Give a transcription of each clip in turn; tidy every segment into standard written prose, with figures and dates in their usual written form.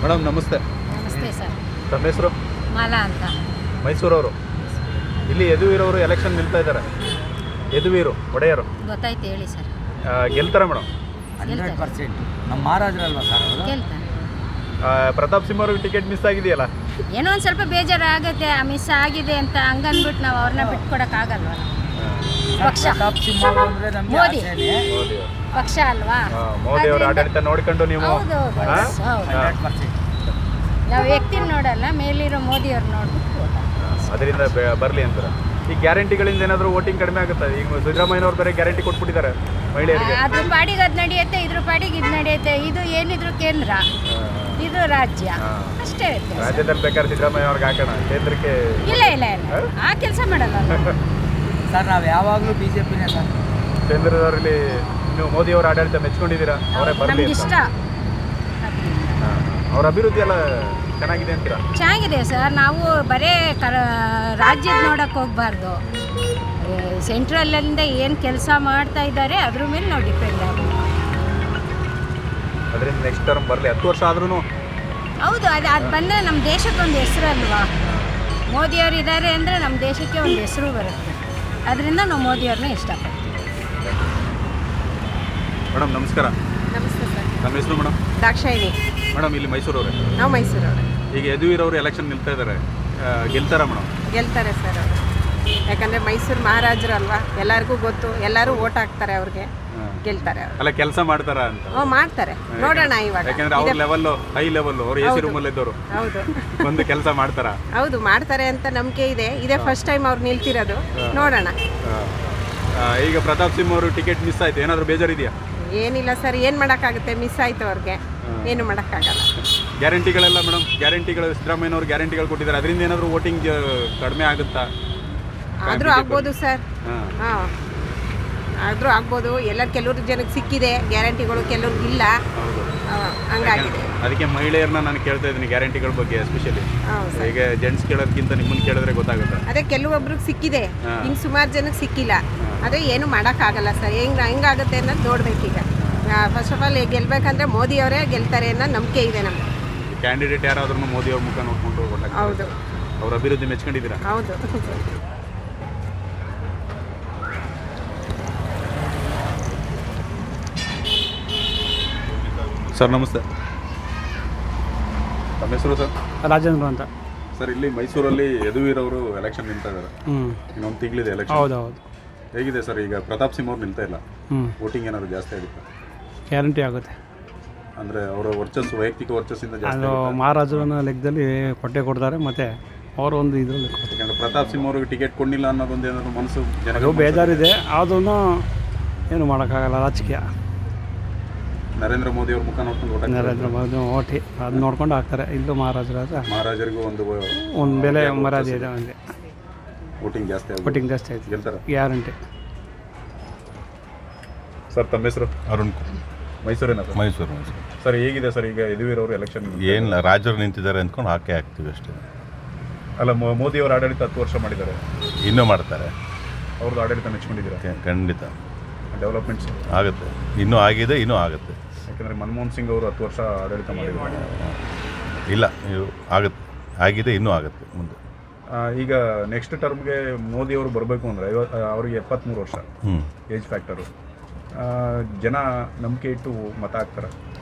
Madam ನಮಸ್ತೆ. ನಮಸ್ತೆ sir. ತಮ್ಮ ಹೆಸರು? ಮಾಲಾ ಅಂತ. ಮೈಸೂರವರು. ಇಲ್ಲಿ ಯದುವೀರವರು ಎಲೆಕ್ಷನ್ ನಿಲ್ತಾ ಇದ್ದಾರೆ. ಯದುವೀರು ಒಡೆಯರು ಗೊತ್ತಾಯ್ತು ಹೇಳಿ ಸರ್. ಗೆಲ್ತಾರೆ ಮೇಡಮ್? 100% ನಮ್ಮ ಮಹಾರಾಜರಲ್ವಾ ಸರ್ ಅವರು? ಗೆಲ್ತಾರೆ. ಪ್ರತಾಪ್ ಸಿಂಹ ಅವ್ರಿಗೆ ಟಿಕೆಟ್ ಮಿಸ್ ಆಗಿದೆಯಲ್ಲ? ಏನೋ ಒಂದು ಸ್ವಲ್ಪ ಬೇಜಾರು ಆಗುತ್ತೆ, ಮಿಸ್ ಆಗಿದೆ ಅಂತ ಹಂಗನ್ಬಿಟ್ಟು ನಾವು ಅವ್ರನ್ನ ಬಿಟ್ಕೊಡಕ್ಕಾಗಲ್ವ. ಪಕ್ಷ ಪ್ರತಾಪ್ ಸಿಂಹ ಅಂದ್ರೆ ನಮಗೆ ಮೋದಿ. ಆಸೆನೇ. ಪಕ್ಷ ಅಲ್ವಾ? ಮೋದಿ ಅವರ ಆಡಳಿತ ನೋಡ್ಕೊಂಡು ನೀವು ಹೌದು ಹೌದು. 100%. ನಾವು ವ್ಯಕ್ತಿನ ನೋಡಲ್ಲ, ಮೇಲಿರೋ ಮೋದಿ ಅವ್ರು ನೋಡ್ಬಿಟ್ಟು ಅದರಿಂದ ಬರಲಿ ಅಂತಾರೆ. ಈ ಗ್ಯಾರಂಟಿಗಳಿಂದ ಏನಾದರೂ ವೋಟಿಂಗ್ ಕಡಿಮೆ ಆಗುತ್ತೆ? ಈಗ ಸಿದ್ದರಾಮಯ್ಯನವ್ರು ಬೇರೆ ಗ್ಯಾರಂಟಿ ಕೊಟ್ಬಿಟ್ಟಿದ್ದಾರೆ ಮಹಿಳೆಯರಿಗೆ. ಅದ್ರ ಪಾಡಿಗೆ ಅದು ನಡೆಯುತ್ತೆ, ಇದ್ರ ಪಾಡಿಗೆ ಇದು ನಡೆಯುತ್ತೆ. ಇದು ಏನಿದ್ರು ಕೇಂದ್ರ, ಇದು ರಾಜ್ಯ, ಅಷ್ಟೇ ವ್ಯತ್ಯಾಸ. ರಾಜ್ಯದಲ್ಲಿ ಬೇಕಾದ್ರೆ ಸಿದ್ದರಾಮಯ್ಯ ಅವ್ರಿಗೆ ಹಾಕೋಣ, ಕೇಂದ್ರಕ್ಕೆ ಇಲ್ಲ ಇಲ್ಲ ಇಲ್ಲ, ಆ ಕೆಲಸ ಮಾಡಲ್ಲ ನಾವು. ಸರ್ ನಾವು ಯಾವಾಗಲೂ ಬಿಜೆಪಿನೇ ಸರ್. ಕೇಂದ್ರದವರಲ್ಲಿ ನೀವು ಮೋದಿ ಅವರ ಆಡಳಿತ ಮೆಚ್ಕೊಂಡಿದ್ದೀರಾ? ಅವರೇ ಬರಲಿ ನಮ್ಗೆ ಇಷ್ಟ. ಅವ್ರ ಅಭಿವೃದ್ಧಿ ಎಲ್ಲ ಚೆನ್ನಾಗಿದೆ ಅಂತೀರಾ? ಚೆನ್ನಾಗಿದೆ ಸರ್. ನಾವು ಬರೇ ರಾಜ್ಯದ ನೋಡಕ್ಕೆ ಹೋಗ್ಬಾರ್ದು. ಸೆಂಟ್ರಲ್ಲಿಂದ ಏನು ಕೆಲಸ ಮಾಡ್ತಾ ಇದ್ದಾರೆ ಅದ್ರ ಮೇಲೆ ನಾವು ಡಿಪೆಂಡ್ ಆಗಬೇಕು. ಅದರಿಂದ ನೆಕ್ಸ್ಟ್ ಟರ್ಮ್ ಬರಲಿ. 10 ವರ್ಷ ಆದ್ರೂ ಹೌದು, ಅದು ಬಂದರೆ ನಮ್ಮ ದೇಶಕ್ಕೊಂದು ಹೆಸರು ಅಲ್ವಾ. ಮೋದಿಯವರು ಇದ್ದಾರೆ ಅಂದರೆ ನಮ್ಮ ದೇಶಕ್ಕೆ ಒಂದು ಹೆಸರು ಬರುತ್ತೆ. ಅದರಿಂದ ನಾವು ಮೋದಿಯವ್ರನ್ನ ಇಷ್ಟಪಡ್ತೀವಿ. ಮೇಡಮ್ ನಮಸ್ಕಾರ. ನಮಸ್ತೆ ಸರ್. ನಮ್ಮ ಹೆಸರು ಮೇಡಮ್? ದಾಕ್ಷಾಯಿಣಿ. ಮೇಡಮ್ ಇಲ್ಲಿ ಮೈಸೂರವ್ರೆ? ನಾವು ಮೈಸೂರವ್ರೆ. ಈಗ ಯದುವೀರವರು ಎಲೆಕ್ಷನ್ ನಿಲ್ತಾ ಇದ್ದಾರೆ, ಗೆಲ್ತಾರಾ ಮೇಡಮ್? ಗೆಲ್ತಾರೆ ಸರ್ ಅವರು. ಯಾಕಂದರೆ ಮೈಸೂರು ಮಹಾರಾಜರು ಅಲ್ವಾ, ಎಲ್ಲರಿಗೂ ಗೊತ್ತು. ಎಲ್ಲರೂ ಓಟ್ ಹಾಕ್ತಾರೆ ಅವ್ರಿಗೆ, ಗೆಲ್ತಾರೆ ಅವರು. ಅಲ್ಲ ಕೆಲಸ ಮಾಡ್ತಾರಾ ಅಂತ? ಮಾಡ್ತಾರೆ, ನೋಡೋಣ ಇವಾಗ. ಯಾಕಂದ್ರೆ ಅವ್ರ ಲೆವೆಲ್ ಹೈ ಲೆವೆಲ್, ಅವ್ರು ಎ ಸಿ ರೂಮಲ್ಲಿ ಇದ್ದವರು. ಹೌದು ಒಂದು ಕೆಲಸ ಮಾಡ್ತಾರಾ? ಹೌದು ಮಾಡ್ತಾರೆ ಅಂತ ನಂಬಿಕೆ ಇದೆ. ಇದೇ ಫಸ್ಟ್ ಟೈಮ್ ಅವ್ರು ನಿಲ್ತಿರೋದು, ನೋಡೋಣ. ಈಗ ಪ್ರತಾಪ್ ಸಿಂಹ ಅವರು ಟಿಕೆಟ್ ಮಿಸ್ ಆಯ್ತು, ಏನಾದರೂ ಬೇಜಾರಿದೆಯಾ? ಏನಿಲ್ಲ ಸರ್, ಏನು ಮಾಡೋಕ್ಕಾಗುತ್ತೆ, ಮಿಸ್ ಆಯಿತು ಅವ್ರಿಗೆ, ಏನು ಮಾಡೋಕ್ಕಾಗಲ್ಲ. ಗ್ಯಾರಂಟಿಗಳೆಲ್ಲ ಮೇಡಮ್, ಗ್ಯಾರಂಟಿಗಳು ಸಿದ್ದರಾಮಯ್ಯನವರು ಗ್ಯಾರಂಟಿಗಳು ಕೊಟ್ಟಿದ್ದಾರೆ, ಅದರಿಂದ ಏನಾದರೂ ವೋಟಿಂಗ್ ಕಡಿಮೆ ಆಗುತ್ತಾ? ಆದರೂ ಆಗ್ಬೋದು ಸರ್. ಹಾಂ, ಆದರೂ ಆಗ್ಬೋದು. ಎಲ್ಲ ಕೆಲವ್ರ ಜನಕ್ಕೆ ಸಿಕ್ಕಿದೆ ಗ್ಯಾರಂಟಿಗಳು, ಕೆಲವ್ರಿಗೆ ಇಲ್ಲ. ಹಂಗಾಗಿದೆ. ಅದಕ್ಕೆ ಮಹಿಳೆಯರನ್ನ ನಾನು ಕೇಳ್ತಾ ಇದ್ದೀನಿ ಗ್ಯಾರಂಟಿಗಳ ಬಗ್ಗೆ ಎಸ್ಪೆಷಲಿ. ಈಗ ಜೆಂಟ್ಸ್ ಕೇಳೋದಕ್ಕಿಂತ ನಿಮ್ಮನ್ನು ಕೇಳಿದ್ರೆ ಗೊತ್ತಾಗುತ್ತೆ. ಅದೇ ಕೆಲವೊಬ್ರಿಗೆ ಸಿಕ್ಕಿದೆ, ಇನ್ನು ಸುಮಾರು ಜನಕ್ಕೆ ಸಿಕ್ಕಿಲ್ಲ. ಅದೇ ಏನು ಮಾಡೋಕ್ಕಾಗಲ್ಲ ಸರ್. ಹೆಂಗಾಗುತ್ತೆ ಅನ್ನೋದು ನೋಡ್ಬೇಕೀಗ. ಫಸ್ಟ್ ಆಫ್ ಆಲ್ ಗೆಲ್ಬೇಕಂದ್ರೆ ಮೋದಿ ಅವರೇ ಗೆಲ್ತಾರೆ ಅನ್ನೋ ನಂಬಿಕೆ ಇದೆ ನಮಗೆ. ಕ್ಯಾಂಡಿಡೇಟ್ ಯಾರಾದ್ರೂ ಮೋದಿ ಅವ್ರ ಮುಖ ನೋಡ್ಕೊಂಡು ಗೊತ್ತಾಗ್ತದೆ. ಹೌದು. ಅವ್ರ ಅಭಿವೃದ್ಧಿ ಮೆಚ್ಕೊಂಡಿದ್ದೀರಾ? ಹೌದು. ಸರ್ ನಮಸ್ತೆ. ನಮ್ಮ ಹೆಸರು ಸರ್? ರಾಜೇಂದ್ರ ಅಂತ ಸರ್. ಇಲ್ಲಿ ಮೈಸೂರಲ್ಲಿ ಯದುವೀರವರು ಎಲೆಕ್ಷನ್ ನಿಲ್ತಾ ಇದ್ದಾರೆ. ಇನ್ನೊಂದು ತಿಂಗಳಿದೆ ಎಲೆಕ್ಷನ್. ಹೌದು ಹೌದು. ಹೇಗಿದೆ ಸರ್? ಈಗ ಪ್ರತಾಪ್ ಸಿಂಹ ಅವ್ರು ನಿಲ್ತಾ ಇಲ್ಲ, ವೋಟಿಂಗ್ ಏನಾದ್ರು ಜಾಸ್ತಿ ಆಗುತ್ತೆ? ಗ್ಯಾರಂಟಿ ಆಗುತ್ತೆ. ಅಂದರೆ ಅವರ ವರ್ಚಸ್ಸು, ವೈಯಕ್ತಿಕ ವರ್ಚಸ್ಸಿಂದ ಜಾಸ್ತಿ ಅದು ಆಗುತ್ತಾ? ಮಹಾರಾಜರನ್ನ ಲೆಕ್ಕದಲ್ಲಿ ಕೊಡ್ತಾರೆ, ಮತ್ತು ಅವರು ಒಂದು ಇದರಲ್ಲಿ ಯಾಕಂದರೆ ಪ್ರತಾಪ್ ಸಿಂಹ ಅವ್ರಿಗೆ ಟಿಕೆಟ್ ಕೊಡಲಿಲ್ಲ ಅನ್ನೋದೊಂದು ಏನಾದ್ರು ಮನಸ್ಸು ಅದು ಬೇಜಾರಿದೆ. ಅದನ್ನು ಏನು ಮಾಡೋಕ್ಕಾಗಲ್ಲ. ರಾಜಕೀಯ. ನರೇಂದ್ರ ಮೋದಿ ಅವ್ರ ಮುಖ ನೋಡ್ಕೊಂಡು ನರೇಂದ್ರ ಮೋದಿ ಓಟಿ ಅದು ನೋಡ್ಕೊಂಡು ಹಾಕ್ತಾರೆ. ಇಲ್ಲೂ ಮಹಾರಾಜರಿಗೂ ಒಂದು ಬೆಲೆ ಮರ್ಯಾದೆ ಇದೆ. ಹಂಗೆ ವೋಟಿಂಗ್ ಜಾಸ್ತಿ ಆಗುತ್ತೆ. ವೋಟಿಂಗ್ ಜಾಸ್ತಿ ಆಯ್ತು, ಗೆಲ್ತಾರೆ ಗ್ಯಾರಂಟಿ. ಸರ್ ತಮ್ಮ ಹೆಸರು? ಅರುಣ್. ಮೈಸೂರಿನ? ಮೈಸೂರು. ಸರ್ ಹೇಗಿದೆ ಸರ್ ಈಗ ಯದುವೀರವರು ಎಲೆಕ್ಷನ್? ಏನಿಲ್ಲ, ರಾಜರು ನಿಂತಿದ್ದಾರೆ ಅಂದ್ಕೊಂಡು ಹಾಕ್ತೀವಿ ಅಷ್ಟೇ. ಅಲ್ಲ, ಮೋದಿ ಅವರ ಆಡಳಿತ 10 ವರ್ಷ ಮಾಡಿದ್ದಾರೆ, ಇನ್ನೂ ಮಾಡ್ತಾರೆ. ಅವ್ರದ್ದು ಆಡಳಿತ ಮೆಚ್ಕೊಂಡಿದ್ದೀರಾ? ಖಂಡಿತ ಡೆವಲಪ್ಮೆಂಟ್ಸ್ ಆಗುತ್ತೆ, ಇನ್ನೂ ಆಗಿದೆ, ಇನ್ನೂ ಆಗುತ್ತೆ. ಯಾಕಂದರೆ ಮನಮೋಹನ್ ಸಿಂಗ್ ಅವರು 10 ವರ್ಷ ಆಡಳಿತ ಮಾಡಿದ್ದಾರೆ. ಇಲ್ಲ, ಆಗುತ್ತೆ, ಆಗಿದೆ, ಇನ್ನೂ ಆಗುತ್ತೆ ಮುಂದೆ. ಈಗ ನೆಕ್ಸ್ಟ್ ಟರ್ಮ್ಗೆ ಮೋದಿ ಅವರು ಬರಬೇಕು ಅಂದರೆ ಅವ್ರಿಗೆ 73 ವರ್ಷ ಏಜ್ ಫ್ಯಾಕ್ಟರು. ಜನ ನಂಬಿಕೆ ಇಟ್ಟು ಮತ ಹಾಕ್ತಾರೆ.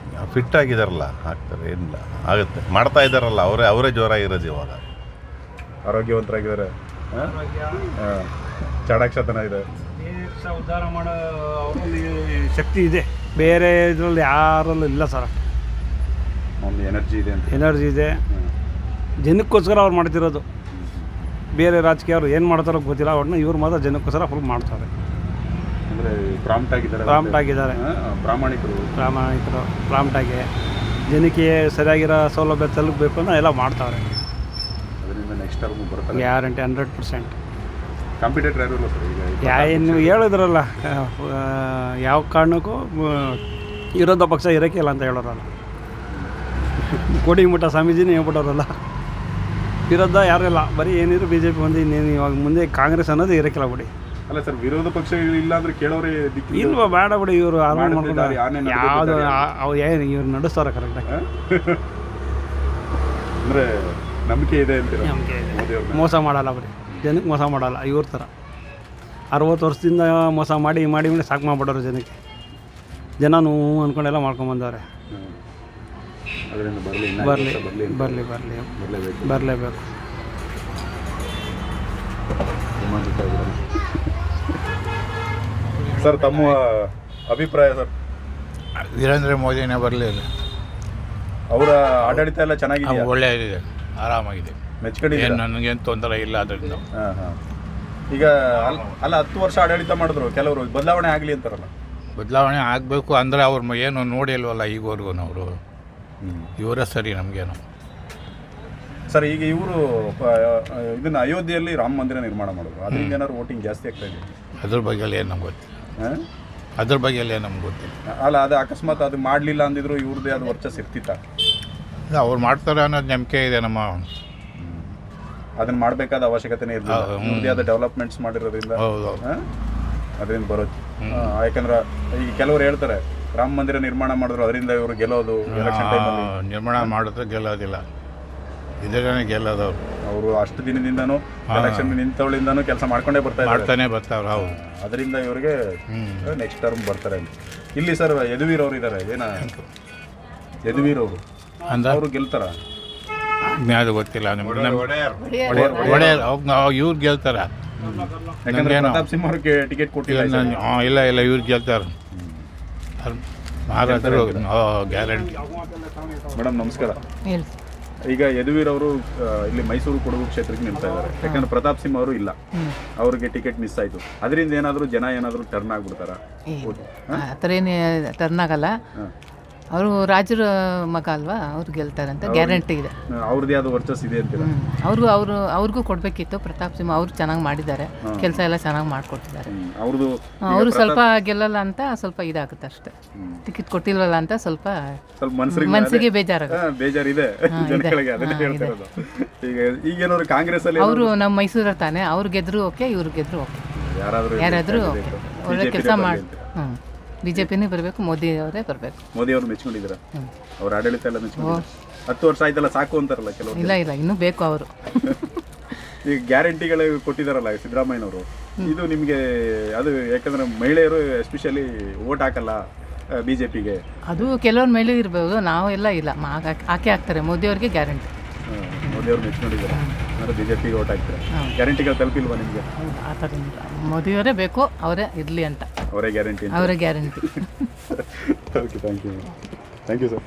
ಫಿಟ್ ಆಗಿದಾರಲ್ಲ, ಹಾಕ್ತಾರೆ. ಏನಿಲ್ಲ, ಆಗುತ್ತೆ, ಮಾಡ್ತಾ ಇದ್ದಾರಲ್ಲ, ಅವರೇ ಜೋರಾಗಿರೋದು ಇವಾಗ. ಆರೋಗ್ಯವಂತರಾಗಿದ್ದಾರೆ, ಚಾಣಾಕ್ಷತನ ಇದೆ, ಉದ್ಧಾರ ಮಾಡೋ ಅವರಲ್ಲಿ ಶಕ್ತಿ ಇದೆ. ಬೇರೆ ಇದರಲ್ಲಿ ಯಾರಲ್ಲೂ ಇಲ್ಲ ಸರ್. ಒಂದು ಎನರ್ಜಿ ಇದೆ ಅಂತ. ಎನರ್ಜಿ ಇದೆ, ಜನಕ್ಕೋಸ್ಕರ ಅವ್ರು ಮಾಡ್ತಿರೋದು. ಬೇರೆ ರಾಜಕೀಯವರು ಏನು ಮಾಡ್ತಾರೋ ಗೊತ್ತಿಲ್ಲ, ಅವ್ರನ್ನ ಇವ್ರು ಮಾತ್ರ ಜನಕ್ಕೋಸ್ಕರ ಫುಲ್ ಮಾಡ್ತಾರೆ. ಅಂದರೆ ಪ್ರಾಂಪ್ಟ್ ಆಗಿದ್ದಾರೆ, ಪ್ರಾಂಪ್ಟಾಗಿ ಜನಕ್ಕೆ ಸರಿಯಾಗಿರೋ ಸೌಲಭ್ಯ ತಲುಪಬೇಕು ಅನ್ನೋ ಎಲ್ಲ ಮಾಡ್ತಾರೆ. ಅದರಿಂದ ನೆಕ್ಸ್ಟ್ ಟರ್ಮ್ ಬರ್ತಾರೆ ಗ್ಯಾರಂಟಿ 100%. ಕಾಂಪಿಟೇಟರ್ ಯಾರು ಇಲ್ಲ ಸರ್ ಈಗ? ನೀವು ಹೇಳಿದ್ರಲ್ಲ, ಯಾವ ಕಾರಣಕ್ಕೂ ವಿರೋಧ ಪಕ್ಷ ಇರೋಕ್ಕೆ ಇಲ್ಲ ಅಂತ ಹೇಳೋರಲ್ಲ. ಕೋಡಿಮಠ ಸ್ವಾಮೀಜಿನೇ ಹೇಳ್ಬಿಟ್ಟವ್ರಲ್ಲ, ವಿರೋಧ ಯಾರೂ ಇಲ್ಲ, ಬರೀ ಏನಿದ್ರು BJP ಒಂದು. ಇನ್ನೇನು ಇವಾಗ ಮುಂದೆ ಕಾಂಗ್ರೆಸ್ ಅನ್ನೋದು ಇರೋಕ್ಕಿಲ್ಲ ಬಿಡಿ. ಅಲ್ಲ ಸರ್, ವಿರೋಧ ಪಕ್ಷ ಇಲ್ಲ ಅಂದರೆ ಕೇಳೋರೇ ದಿಕ್ಕು ಇಲ್ವಾ? ಬೇಡ ಬಿಡಿ, ಇವರು ಆರಾಮ ಮಾಡ್ಕೊಂಡು ಯಾವುದು ಏನು ಇವ್ರು ನಡೆಸ್ತಾರೆ ಕರೆಕ್ಟಾಗಿ. ಅಂದರೆ ನಂಬಿಕೆ ಇದೆ ಅಂತೀರ ನಮಗೆ ಮೋದಿಯವ್ರನ್ನ? ಮೋಸ ಮಾಡಲ್ಲ ಬರೀ ಜನಕ್ಕೆ ಮೋಸ ಮಾಡಲ್ಲ ಇವ್ರ ಥರ 60 ವರ್ಷದಿಂದ ಮೋಸ ಮಾಡಿ ಮಾಡಿ ಮಾಡಿ ಸಾಕು ಮಾಡಿಬಿಡೋರು ಜನಕ್ಕೆ. ಜನ ನೋವು ಅಂದ್ಕೊಂಡೆಲ್ಲ ಮಾಡ್ಕೊಂಬಂದವ್ರೆ. ಅದರಿಂದ ಬರಲಿ ಬರಲಿ ಬರಲಿ ಬರಲಿ ಬರಲಿ ಬರಲೇಬೇಕು. ಬರಲೇಬೇಕು. ಸರ್ ತಮ್ಮ ಅಭಿಪ್ರಾಯ ಸರ್? ವೀರೇಂದ್ರ ಮೋದಿನೇ ಬರಲಿಲ್ಲ. ಅವರ ಆಡಳಿತ ಎಲ್ಲ ಚೆನ್ನಾಗಿದೆಯಾ? ಒಳ್ಳೆಯದಿದೆ, ಆರಾಮಾಗಿದೆ, ಮೆಚ್ಕೊಂಡಿದ್ದೀರಾ? ಏನು ನನಗೇನು ತೊಂದರೆ ಇಲ್ಲ ಅದರಿಂದ. ಹಾಂ ಹಾಂ. ಈಗ ಅಲ್ಲ 10 ವರ್ಷ ಆಡಳಿತ ಮಾಡಿದ್ರು, ಕೆಲವರು ಬದಲಾವಣೆ ಆಗಲಿ ಅಂತಾರಲ್ಲ. ಬದಲಾವಣೆ ಆಗಬೇಕು ಅಂದರೆ ಅವ್ರು ಏನು ನೋಡಿಲ್ವಲ್ಲ ಈಗವರೆಗೂ. ಅವರು ಇವರೇ ಸರಿ ನಮಗೇನು. ಸರ್ ಈಗ ಇವರು ಇದನ್ನ ಅಯೋಧ್ಯೆಯಲ್ಲಿ ರಾಮ ಮಂದಿರ ನಿರ್ಮಾಣ ಮಾಡಿದ್ರು, ಅದರಿಂದ ಏನಾದ್ರು ವೋಟಿಂಗ್ ಜಾಸ್ತಿ ಆಗ್ತಾ ಇದೆ? ಅದ್ರ ಬಗ್ಗೆ ಏನು ನಮ್ಗೆ ಗೊತ್ತಿಲ್ಲ. ಹಾಂ, ಅದ್ರ ಬಗ್ಗೆ ಏನು ನಮ್ಗೆ ಗೊತ್ತಿಲ್ಲ. ಅಲ್ಲ ಅದು ಅಕಸ್ಮಾತ್ ಅದು ಮಾಡಲಿಲ್ಲ ಅಂದಿದ್ರು ಇವ್ರದ್ದೇ ಅದು ವರ್ಚಸ್ ಇರ್ತಿತ್ತ? ಅವ್ರು ಮಾಡ್ತಾರೆ ಅನ್ನೋದು ನಂಬಿಕೆ ಇದೆ ನಮ್ಮ. ಅದನ್ನ ಮಾಡಬೇಕಾದ ಅವಶ್ಯಕತೆನೇ ಇರಲಿಲ್ಲ, ಇವ್ರದ್ದೇ ಆದ ಡೆವಲಪ್ಮೆಂಟ್ಸ್ ಮಾಡಿರೋದ್ರಿಂದ. ಹೌದು. ಅದರಿಂದ ಬರೋದು. ಯಾಕಂದ್ರೆ ಈಗ ಕೆಲವರು ಹೇಳ್ತಾರೆ ರಾಮ ಮಂದಿರ ನಿರ್ಮಾಣ ಮಾಡಿದ್ರು ಅದರಿಂದ ಇವರು ಗೆಲ್ಲೋದು ಎಲೆಕ್ಷನ್ ಟೈಮಲ್ಲಿ. ನಿರ್ಮಾಣ ಮಾಡಿದ್ರೆ ಗೆಲ್ಲೋದಿಲ್ಲ, ಇದರೇ ಗೆಲ್ಲೋದವ್ರು. ಅವರು ಅಷ್ಟು ದಿನದಿಂದನೂ ಎಲೆಕ್ಷನ್ ನಿಂತವಳಿಂದನೂ ಕೆಲಸ ಮಾಡ್ಕೊಂಡೇ ಮಾಡ್ತಾನೆ ಬರ್ತಾವ್ರು. ಹೌದು. ಅದರಿಂದ ಇವರಿಗೆ ನೆಕ್ಸ್ಟ್ ಟರ್ಮ್ ಬರ್ತಾರೆ ಅಂತ. ಇಲ್ಲಿ ಸರ್ ಯದುವೀರ್ ಅವರು ಇದ್ದಾರೆ, ಏನ ಯದುವೀರ್ ಅವರು ಅಂದ್ರೆ ಅವರು ಗೆಲ್ತಾರ? ಅದು ಗೊತ್ತಿಲ್ಲ ನಿಮ್ಗೆ. ಇವ್ರು ಗೆಲ್ತಾರ. ಯಾಕಂದ್ರೆ ಪ್ರತಾಪ್ ಸಿಂಹ ಅವ್ರಿಗೆ ಟಿಕೆಟ್ ಕೊಟ್ಟಿಲ್ಲ. ಇಲ್ಲ ಇಲ್ಲ ಇವ್ರು ಗೆಲ್ತಾರೆ ಮಹಾರಾಜರು, ಗ್ಯಾರಂಟಿ. ಮೇಡಮ್ ನಮಸ್ಕಾರ. ಈಗ ಯದುವೀರ್ ಅವರು ಇಲ್ಲಿ ಮೈಸೂರು ಕೊಡಗು ಕ್ಷೇತ್ರಕ್ಕೆ ನಿಲ್ತಾ ಇದ್ದಾರೆ, ಯಾಕಂದ್ರೆ ಪ್ರತಾಪ್ ಸಿಂಹ ಅವರು ಇಲ್ಲ, ಅವ್ರಿಗೆ ಟಿಕೆಟ್ ಮಿಸ್ ಆಯ್ತು. ಅದರಿಂದ ಏನಾದರೂ ಜನ ಏನಾದರೂ ಟರ್ನ್ ಆಗ್ಬಿಡ್ತಾರ? ಆ ಥರ ಏನು ಟರ್ನ್ ಆಗಲ್ಲ. ಅವರು ರಾಜರ ಮಗ ಅಲ್ವಾ, ಅವ್ರು ಗೆಲ್ತಾರಂತ ಗ್ಯಾರಂಟಿ ಇದೆ. ಅವ್ರದ್ದೇ ಆದ ವರ್ಚಸ್ ಇದೆ ಅಂತೀರ? ಅವ್ರಿಗೂ ಕೊಡಬೇಕಿತ್ತು. ಪ್ರತಾಪ್ ಸಿಂಹ ಅವರು ಚೆನ್ನಾಗಿ ಮಾಡಿದ್ದಾರೆ, ಕೆಲಸ ಎಲ್ಲ ಚೆನ್ನಾಗಿ ಮಾಡಿಕೊಟ್ಟಿದ್ದಾರೆ. ಅವರು ಸ್ವಲ್ಪ ಗೆಲ್ಲಲ್ಲ ಅಂತ ಸ್ವಲ್ಪ ಇದಾಗುತ್ತೆ ಅಷ್ಟೇ. ಟಿಕೆಟ್ ಕೊಟ್ಟಿಲ್ವಲ್ಲ ಅಂತ ಸ್ವಲ್ಪ ಮನಸ್ಸಿಗೆ ಬೇಜಾರಿದೆ ಜನಗಳಿಗೆ, ಅದನ್ನೇ ಹೇಳ್ತಾ ಇರೋದು. ಈಗ ಏನಾದ್ರು ಕಾಂಗ್ರೆಸ್ ಅಲ್ಲಿ ಅವರು ನಮ್ಮ ಮೈಸೂರ ತಾನೆ, ಅವ್ರು ಗೆದ್ರು ಓಕೆ, ಇವ್ರು ಗೆದ್ರು ಓಕೆ, ಯಾರಾದರೂ ಓಕೆ, ಒಳ್ಳೆ ಕೆಲಸ ಮಾಡಿ. ಬಿಜೆಪಿನೇ ಬರಬೇಕು, ಮೋದಿ ಅವರೇ ಬರಬೇಕು. ಮೋದಿ ಅವರು ಮೆಚ್ಕೊಂಡಿದ್ದೀರಾ? ಅವ್ರ ಆಡಳಿತ ಎಲ್ಲ ಮೆಚ್ಕೊಂಡಿದ್ದೀರಾ? 10 ವರ್ಷ ಆಯ್ತಲ್ಲ ಸಾಕು ಅಂತಾರಲ್ಲ ಕೆಲವರು. ಇಲ್ಲ ಇಲ್ಲ, ಇನ್ನೂ ಬೇಕು ಅವರು. ಈಗ ಗ್ಯಾರಂಟಿಗಳು ಕೊಟ್ಟಿದ್ದಾರಲ್ಲ ಸಿದ್ದರಾಮಯ್ಯನವರು, ಇದು ನಿಮಗೆ ಅದು ಯಾಕಂದ್ರೆ ಮಹಿಳೆಯರು ಎಸ್ಪೆಷಲಿ ವೋಟ್ ಹಾಕಲ್ಲ ಬಿಜೆಪಿಗೆ. ಅದು ಕೆಲವ್ರ ಮೇಲೆ ಇರ್ಬೋದು, ನಾವು ಎಲ್ಲ ಇಲ್ಲ, ಹಾಕಿ ಹಾಕ್ತಾರೆ. ಮೋದಿ ಅವ್ರಿಗೆ ಗ್ಯಾರಂಟಿ. ಮೋದಿ ಅವ್ರು ಮೆಚ್ಕೊಂಡಿದ್ದಾರೆ ಅಂದ್ರೆ ಬಿಜೆಪಿಗೆ ವೋಟ್ ಹಾಕ್ತಾರೆ. ಗ್ಯಾರಂಟಿಗಳು ತಲುಪಿಲ್ವಾ ನಿಮಗೆ? ಆ ಥರ ಮೋದಿಯವರೇ ಬೇಕು, ಅವರೇ ಇರಲಿ ಅಂತ. ಅವರೇ ಗ್ಯಾರಂಟಿ. ಅವರೇ guarantee. Okay, thank you sir.